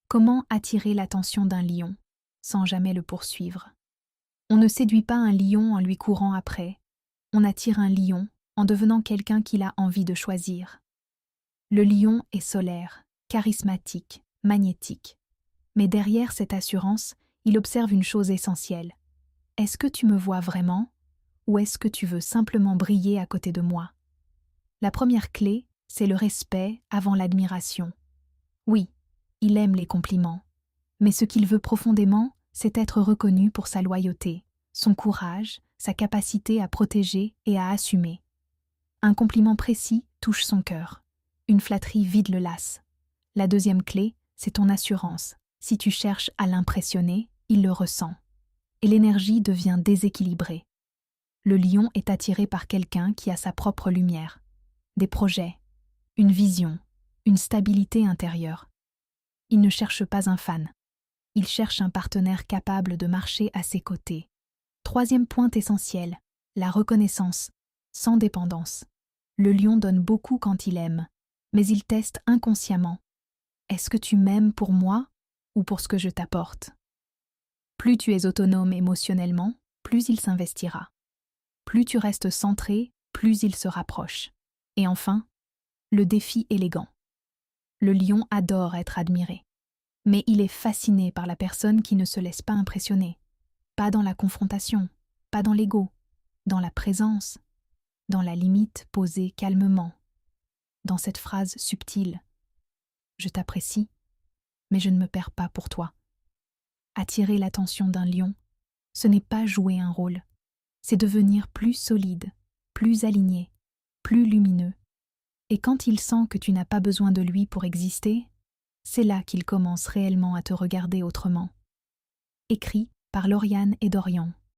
Comment attirer l'attention d'un lion sans jamais le poursuivre? On ne séduit pas un lion en lui courant après, on attire un lion en devenant quelqu'un qu'il a envie de choisir. Le lion est solaire, charismatique, magnétique. Mais derrière cette assurance, il observe une chose essentielle. Est-ce que tu me vois vraiment ou est-ce que tu veux simplement briller à côté de moi? La première clé, c'est le respect avant l'admiration. Oui, il aime les compliments, mais ce qu'il veut profondément, c'est être reconnu pour sa loyauté, son courage, sa capacité à protéger et à assumer. Un compliment précis touche son cœur. Une flatterie vide le lasse. La deuxième clé, c'est ton assurance. Si tu cherches à l'impressionner, il le ressent. Et l'énergie devient déséquilibrée. Le lion est attiré par quelqu'un qui a sa propre lumière, des projets, une vision, une stabilité intérieure. Il ne cherche pas un fan. Il cherche un partenaire capable de marcher à ses côtés. Troisième point essentiel, la reconnaissance, sans dépendance. Le lion donne beaucoup quand il aime, mais il teste inconsciemment. Est-ce que tu m'aimes pour moi ou pour ce que je t'apporte? Plus tu es autonome émotionnellement, plus il s'investira. Plus tu restes centré, plus il se rapproche. Et enfin, le défi élégant. Le lion adore être admiré. Mais il est fasciné par la personne qui ne se laisse pas impressionner. Pas dans la confrontation, pas dans l'ego, dans la présence, dans la limite posée calmement, dans cette phrase subtile. Je t'apprécie, mais je ne me perds pas pour toi. Attirer l'attention d'un lion, ce n'est pas jouer un rôle, c'est devenir plus solide, plus aligné, plus lumineux. Et quand il sent que tu n'as pas besoin de lui pour exister, c'est là qu'il commence réellement à te regarder autrement. Écrit par Lauriane et Dorian.